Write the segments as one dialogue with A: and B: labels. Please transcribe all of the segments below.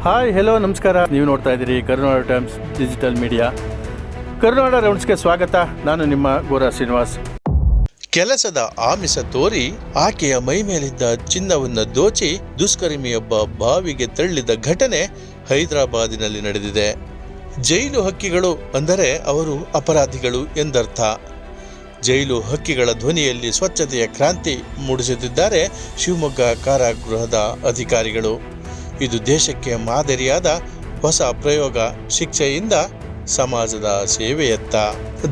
A: Hi hello ನಮಸ್ಕಾರ. ನೀವು ನೋಡ್ತಾ ಇದ್ದೀರಿ ಕರುನಾಡ ಟೈಮ್ಸ್ ಡಿಜಿಟಲ್ ಮೀಡಿಯಾ. ಕರುನಾಡ ರೌಂಡ್ಸ್ಗೆ ಸ್ವಾಗತ. ನಾನು ನಿಮ್ಮ ಗೋರಾ ಶ್ರೀನಿವಾಸ್.
B: ಕೆಲಸದ ಆಮಿಷ ತೋರಿ ಆಕೆಯ ಮೈ ಮೇಲಿದ್ದ ಚಿನ್ನವನ್ನು ದೋಚಿ ದುಷ್ಕರ್ಮಿಯೊಬ್ಬ ಬಾವಿಗೆ ತಳ್ಳಿದ ಘಟನೆ ಹೈದರಾಬಾದಿನಲ್ಲಿ ನಡೆದಿದೆ. ಜೈಲು ಹಕ್ಕಿಗಳು ಅಂದರೆ ಅವರು ಅಪರಾಧಿಗಳು ಎಂದರ್ಥ. ಜೈಲು ಹಕ್ಕಿಗಳ ಧ್ವನಿಯಲ್ಲಿ ಸ್ವಚ್ಛತೆಯ ಕ್ರಾಂತಿ ಮೂಡಿಸುತ್ತಿದ್ದಾರೆ ಶಿವಮೊಗ್ಗ ಕಾರಾಗೃಹದ ಅಧಿಕಾರಿಗಳು. ಇದು ದೇಶಕ್ಕೆ ಮಾದರಿಯಾದ ಹೊಸ ಪ್ರಯೋಗ. ಶಿಕ್ಷೆಯಿಂದ ಸಮಾಜದ ಸೇವೆಯತ್ತ.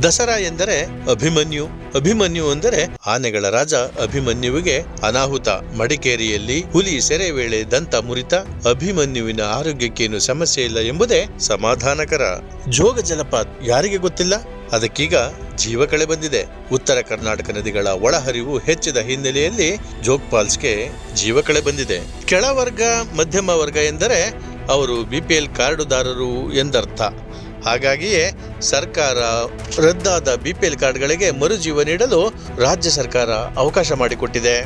B: ದಸರಾ ಎಂದರೆ ಅಭಿಮನ್ಯು ಅಂದರೆ ಆನೆಗಳ ರಾಜ ಅಭಿಮನ್ಯುವಿಗೆ ಅನಾಹುತ. ಮಡಿಕೇರಿಯಲ್ಲಿ ಹುಲಿ ಸೆರೆ ವೇಳೆ ದಂತ ಮುರಿತ. ಅಭಿಮನ್ಯುವಿನ ಆರೋಗ್ಯಕ್ಕೇನು ಸಮಸ್ಯೆ ಇಲ್ಲ ಎಂಬುದೇ ಸಮಾಧಾನಕರ. ಜೋಗ ಜಲಪಾತ ಯಾರಿಗೆ ಗೊತ್ತಿಲ್ಲ? ಅದಕ್ಕೀಗ ಜೀವ ಕಳೆ ಬಂದಿದೆ. ಉತ್ತರ ಕರ್ನಾಟಕ ನದಿಗಳ ಒಳಹರಿವು ಹೆಚ್ಚಿದ ಹಿನ್ನೆಲೆಯಲ್ಲಿ ಜೋಗ್ ಫಾಲ್ಸ್ಗೆ ಜೀವ ಕಳೆ ಬಂದಿದೆ. ಕೆಳವರ್ಗ ಮಧ್ಯಮ ವರ್ಗ ಎಂದರೆ ಅವರು BPL ಕಾರ್ಡುದಾರರು ಎಂದರ್ಥ. ಹಾಗಾಗಿಯೇ ಸರ್ಕಾರ ರದ್ದಾದ BPL ಕಾರ್ಡ್ಗಳಿಗೆ ಮರುಜೀವ ನೀಡಲು ರಾಜ್ಯ ಸರ್ಕಾರ ಅವಕಾಶ ಮಾಡಿಕೊಟ್ಟಿದೆ.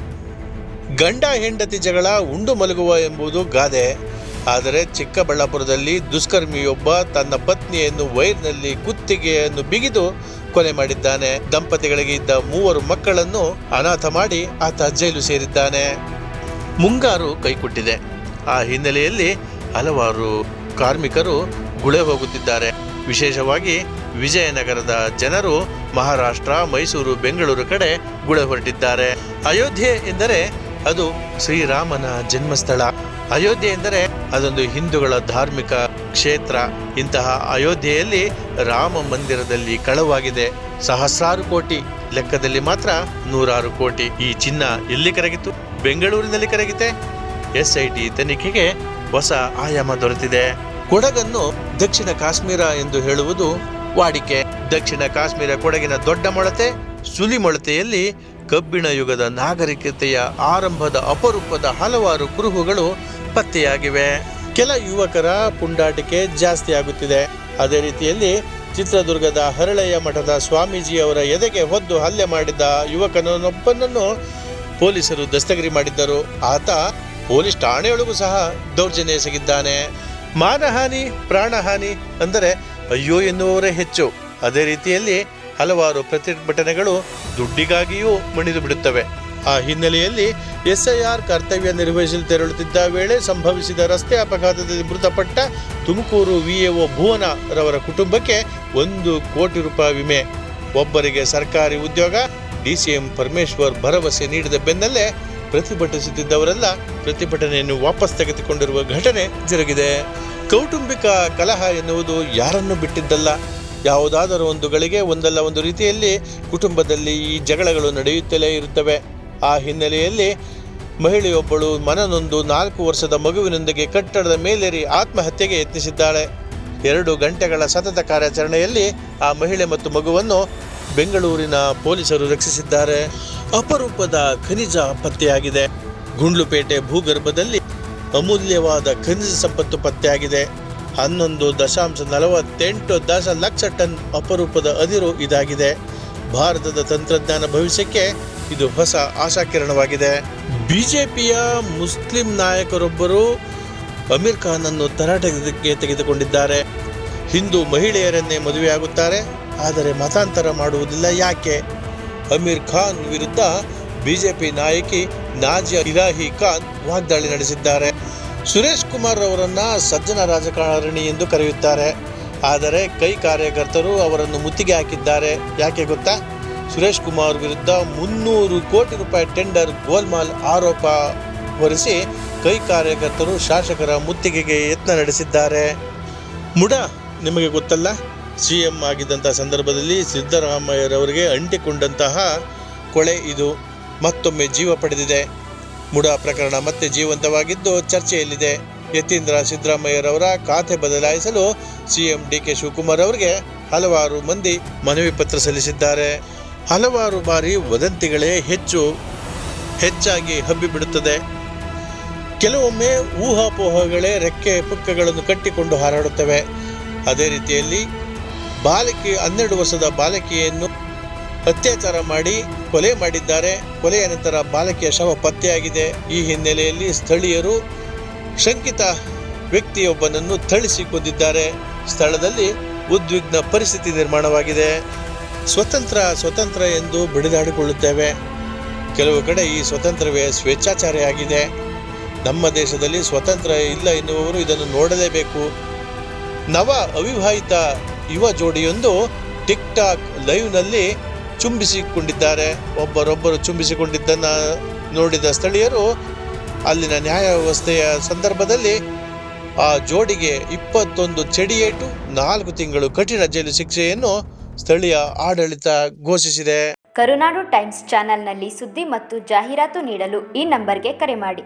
B: ಗಂಡ ಹೆಂಡತಿ ಜಗಳ ಉಂಡು ಮಲಗುವ ಎಂಬುದು ಗಾದೆ. ಆದರೆ ಚಿಕ್ಕಬಳ್ಳಾಪುರದಲ್ಲಿ ದುಷ್ಕರ್ಮಿಯೊಬ್ಬ ತನ್ನ ಪತ್ನಿಯನ್ನು ವೈರ್ನಲ್ಲಿ ಕುತ್ತಿಗೆಯನ್ನು ಬಿಗಿದು ಕೊಲೆ ಮಾಡಿದ್ದಾನೆ. ದಂಪತಿಗಳಿಗೆ ಇದ್ದ 3 ಮಕ್ಕಳನ್ನು ಅನಾಥ ಮಾಡಿ ಆತ ಜೈಲು ಸೇರಿದ್ದಾನೆ. ಮುಂಗಾರು ಕೈಕೊಟ್ಟಿದೆ. ಆ ಹಿನ್ನೆಲೆಯಲ್ಲಿ ಹಲವಾರು ಕಾರ್ಮಿಕರು ಗುಳೆ ಹೋಗುತ್ತಿದ್ದಾರೆ. ವಿಶೇಷವಾಗಿ ವಿಜಯನಗರದ ಜನರು ಮಹಾರಾಷ್ಟ್ರ, ಮೈಸೂರು, ಬೆಂಗಳೂರು ಕಡೆ ಗುಳೆ ಹೊರಟಿದ್ದಾರೆ. ಅಯೋಧ್ಯೆ ಎಂದರೆ ಅದು ಶ್ರೀರಾಮನ ಜನ್ಮಸ್ಥಳ. ಅಯೋಧ್ಯೆ ಎಂದರೆ ಅದೊಂದು ಹಿಂದೂಗಳ ಧಾರ್ಮಿಕ ಕ್ಷೇತ್ರ. ಇಂತಹ ಅಯೋಧ್ಯೆಯಲ್ಲಿ ರಾಮ ಮಂದಿರದಲ್ಲಿ ಕಳವಾಗಿದೆ ಸಹಸ್ರಾರು ಕೋಟಿ, ಲೆಕ್ಕದಲ್ಲಿ ಮಾತ್ರ 100 ಕೋಟಿ. ಈ ಚಿನ್ನ ಎಲ್ಲಿ ಕರಗಿತು? ಬೆಂಗಳೂರಿನಲ್ಲಿ ಕರಗಿದೆ. SIT ತನಿಖೆಗೆ ಹೊಸ ಆಯಾಮ ದೊರೆತಿದೆ. ಕೊಡಗನ್ನು ದಕ್ಷಿಣ ಕಾಶ್ಮೀರ ಎಂದು ಹೇಳುವುದು ವಾಡಿಕೆ. ದಕ್ಷಿಣ ಕಾಶ್ಮೀರ ಕೊಡಗಿನ ದೊಡ್ಡ ಮೊಳತೆ ಸುಲಿ ಮೊಳತೆಯಲ್ಲಿ ಕಬ್ಬಿಣ ಯುಗದ ನಾಗರಿಕತೆಯ ಆರಂಭದ ಅಪರೂಪದ ಹಲವಾರು ಕುರುಹುಗಳು ಪತ್ತೆಯಾಗಿವೆ. ಕೆಲ ಯುವಕರ ಪುಂಡಾಟಿಕೆ ಜಾಸ್ತಿ ಆಗುತ್ತಿದೆ. ಅದೇ ರೀತಿಯಲ್ಲಿ ಚಿತ್ರದುರ್ಗದ ಹರಳೆಯ ಮಠದ ಸ್ವಾಮೀಜಿಯವರ ಎದೆಗೆ ಹೊದ್ದು ಹಲ್ಲೆ ಮಾಡಿದ ಯುವಕನೊಬ್ಬನನ್ನು ಪೊಲೀಸರು ದಸ್ತಗಿರಿ ಮಾಡಿದ್ದರು. ಆತ ಪೊಲೀಸ್ ಠಾಣೆಯೊಳಗೂ ಸಹ ದೌರ್ಜನ್ಯ ಎಸಗಿದ್ದಾನೆ. ಮಾನಹಾನಿ, ಪ್ರಾಣಹಾನಿ ಅಂದರೆ ಅಯ್ಯೋ ಎನ್ನುವವರೇ ಹೆಚ್ಚು. ಅದೇ ರೀತಿಯಲ್ಲಿ ಹಲವಾರು ಪ್ರತಿಭಟನೆಗಳು ದುಡ್ಡಿಗಾಗಿಯೂ ಮಣಿದು ಬಿಡುತ್ತವೆ. ಆ ಹಿನ್ನೆಲೆಯಲ್ಲಿ SIR ಕರ್ತವ್ಯ ನಿರ್ವಹಿಸಲು ತೆರಳುತ್ತಿದ್ದ ವೇಳೆ ಸಂಭವಿಸಿದ ರಸ್ತೆ ಅಪಘಾತದಲ್ಲಿ ಮೃತಪಟ್ಟ ತುಮಕೂರು VAO ಭುವನ ರವರ ಕುಟುಂಬಕ್ಕೆ 1 ಕೋಟಿ ರೂಪಾಯಿ ವಿಮೆ. ಒಬ್ಬರಿಗೆ ಸರ್ಕಾರಿ ಉದ್ಯೋಗ. DCM ಪರಮೇಶ್ವರ್ ಭರವಸೆ ನೀಡಿದ ಬೆನ್ನಲ್ಲೇ ಪ್ರತಿಭಟಿಸುತ್ತಿದ್ದವರೆಲ್ಲ ಪ್ರತಿಭಟನೆಯನ್ನು ವಾಪಸ್ ತೆಗೆದುಕೊಂಡಿರುವ ಘಟನೆ ಜರುಗಿದೆ. ಕೌಟುಂಬಿಕ ಕಲಹ ಎನ್ನುವುದು ಯಾರನ್ನು ಬಿಟ್ಟಿದ್ದಲ್ಲ. ಯಾವುದಾದರೂ ಒಂದು ಗಳಿಗೆ ಒಂದಲ್ಲ ಒಂದು ರೀತಿಯಲ್ಲಿ ಕುಟುಂಬದಲ್ಲಿ ಈ ಜಗಳಗಳು ನಡೆಯುತ್ತಲೇ ಇರುತ್ತವೆ. ಆ ಹಿನ್ನೆಲೆಯಲ್ಲಿ ಮಹಿಳೆಯೊಬ್ಬಳು ಮನನೊಂದು 4 ವರ್ಷದ ಮಗುವಿನೊಂದಿಗೆ ಕಟ್ಟಡದ ಮೇಲೇರಿ ಆತ್ಮಹತ್ಯೆಗೆ ಯತ್ನಿಸಿದ್ದಾಳೆ. 2 ಗಂಟೆಗಳ ಸತತ ಕಾರ್ಯಾಚರಣೆಯಲ್ಲಿ ಆ ಮಹಿಳೆ ಮತ್ತು ಮಗುವನ್ನು ಬೆಂಗಳೂರಿನ ಪೊಲೀಸರು ರಕ್ಷಿಸಿದ್ದಾರೆ. ಅಪರೂಪದ ಖನಿಜ ಪತ್ತೆಯಾಗಿದೆ. ಗುಂಡ್ಲುಪೇಟೆ ಭೂಗರ್ಭದಲ್ಲಿ ಅಮೂಲ್ಯವಾದ ಖನಿಜ ಸಂಪತ್ತು ಪತ್ತೆಯಾಗಿದೆ. 11.48 ದಶಲಕ್ಷ ಟನ್ ಅಪರೂಪದ ಅದಿರು ಇದಾಗಿದೆ. ಭಾರತದ ತಂತ್ರಜ್ಞಾನ ಭವಿಷ್ಯಕ್ಕೆ ಇದು ಹೊಸ ಆಶಾಕಿರಣವಾಗಿದೆ. BJPಯ ಮುಸ್ಲಿಂ ನಾಯಕರೊಬ್ಬರು ಅಮೀರ್ ಖಾನ್ ಅನ್ನು ತರಾಟೆಗೆ ತೆಗೆದುಕೊಂಡಿದ್ದಾರೆ. ಹಿಂದೂ ಮಹಿಳೆಯರನ್ನೇ ಮದುವೆಯಾಗುತ್ತಾರೆ, ಆದರೆ ಮತಾಂತರ ಮಾಡುವುದಿಲ್ಲ. ಯಾಕೆ? ಅಮೀರ್ ಖಾನ್ ವಿರುದ್ಧ BJP ನಾಯಕಿ ನಾಜಿಯಾ ಇಲಾಹಿ ಖಾನ್ ವಾಗ್ದಾಳಿ ನಡೆಸಿದ್ದಾರೆ. ಸುರೇಶ್ ಕುಮಾರ್ ಅವರನ್ನ ಸಜ್ಜನ ರಾಜಕಾರಣಿ ಎಂದು ಕರೆಯುತ್ತಾರೆ. ಆದರೆ ಕೈ ಕಾರ್ಯಕರ್ತರು ಅವರನ್ನು ಮುತ್ತಿಗೆ ಹಾಕಿದ್ದಾರೆ. ಯಾಕೆ ಗೊತ್ತಾ? ಸುರೇಶ್ ಕುಮಾರ್ ವಿರುದ್ಧ 300 ಕೋಟಿ ರೂಪಾಯಿ ಟೆಂಡರ್ ಗೋಲ್ಮಾಲ್ ಆರೋಪ ಹೊರಿಸಿ ಕೈ ಕಾರ್ಯಕರ್ತರು ಶಾಸಕರ ಮುತ್ತಿಗೆಗೆ ಯತ್ನ ನಡೆಸಿದ್ದಾರೆ. ಮುಡ ನಿಮಗೆ ಗೊತ್ತಲ್ಲ, CM ಆಗಿದ್ದಂಥ ಸಂದರ್ಭದಲ್ಲಿ ಸಿದ್ದರಾಮಯ್ಯರವರಿಗೆ ಅಂಟಿಕೊಂಡಂತಹ ಕೊಳೆ ಇದು ಮತ್ತೊಮ್ಮೆ ಜೀವ ಪಡೆದಿದೆ. ಮುಡ ಪ್ರಕರಣ ಮತ್ತೆ ಜೀವಂತವಾಗಿದ್ದು ಚರ್ಚೆಯಲ್ಲಿದೆ. ಯತೀಂದ್ರ ಸಿದ್ದರಾಮಯ್ಯರವರ ಖಾತೆ ಬದಲಾಯಿಸಲು CM DK ಶಿವಕುಮಾರ್ ಅವರಿಗೆ ಹಲವಾರು ಮಂದಿ ಮನವಿ ಪತ್ರ ಸಲ್ಲಿಸಿದ್ದಾರೆ. ಹಲವಾರು ಬಾರಿ ವದಂತಿಗಳೇ ಹೆಚ್ಚಾಗಿ ಹಬ್ಬಿಬಿಡುತ್ತದೆ. ಕೆಲವೊಮ್ಮೆ ಊಹಾಪೋಹಗಳೇ ರೆಕ್ಕೆ ಪುಕ್ಕಗಳನ್ನು ಕಟ್ಟಿಕೊಂಡು ಹಾರಾಡುತ್ತವೆ. ಅದೇ ರೀತಿಯಲ್ಲಿ ಬಾಲಕಿ 12 ವರ್ಷದ ಬಾಲಕಿಯನ್ನು ಅತ್ಯಾಚಾರ ಮಾಡಿ ಕೊಲೆ ಮಾಡಿದ್ದಾರೆ. ಕೊಲೆಯ ನಂತರ ಬಾಲಕಿಯ ಶವ ಪತ್ತೆಯಾಗಿದೆ. ಈ ಹಿನ್ನೆಲೆಯಲ್ಲಿ ಸ್ಥಳೀಯರು ಶಂಕಿತ ವ್ಯಕ್ತಿಯೊಬ್ಬನನ್ನು ಥಳಿಸಿ ಕೊಂದಿದ್ದಾರೆ. ಸ್ಥಳದಲ್ಲಿ ಉದ್ವಿಗ್ನ ಪರಿಸ್ಥಿತಿ ನಿರ್ಮಾಣವಾಗಿದೆ. ಸ್ವತಂತ್ರ ಎಂದು ಬಡಿದಾಡಿಕೊಳ್ಳುತ್ತೇವೆ. ಕೆಲವು ಕಡೆ ಈ ಸ್ವತಂತ್ರವೇ ಸ್ವೇಚ್ಛಾಚಾರಿಯಾಗಿದೆ. ನಮ್ಮ ದೇಶದಲ್ಲಿ ಸ್ವತಂತ್ರ ಇಲ್ಲ ಎನ್ನುವವರು ಇದನ್ನು ನೋಡಲೇಬೇಕು. ನವ ಅವಿವಾಹಿತ ಯುವ ಜೋಡಿಯೊಂದು ಟಿಕ್ ಟಾಕ್ ಲೈವ್ನಲ್ಲಿ ಚುಂಬಿಸಿಕೊಂಡಿದ್ದಾರೆ. ಒಬ್ಬರೊಬ್ಬರು ಚುಂಬಿಸಿಕೊಂಡಿದ್ದನ್ನು ನೋಡಿದ ಸ್ಥಳೀಯರು ಅಲ್ಲಿನ ನ್ಯಾಯ ವ್ಯವಸ್ಥೆಯ ಸಂದರ್ಭದಲ್ಲಿ ಆ ಜೋಡಿಗೆ 21 ಚಡಿಯೇಟು, 4 ತಿಂಗಳು ಕಠಿಣ ಜೈಲು ಶಿಕ್ಷೆಯನ್ನು ಸ್ಥಳೀಯ ಆಡಳಿತ ಘೋಷಿಸಿದೆ.
C: ಕರುನಾಡು ಟೈಮ್ಸ್ ಚಾನೆಲ್ನಲ್ಲಿ ಸುದ್ದಿ ಮತ್ತು ಜಾಹೀರಾತು ನೀಡಲು ಈ ನಂಬರ್ಗೆ ಕರೆ ಮಾಡಿ.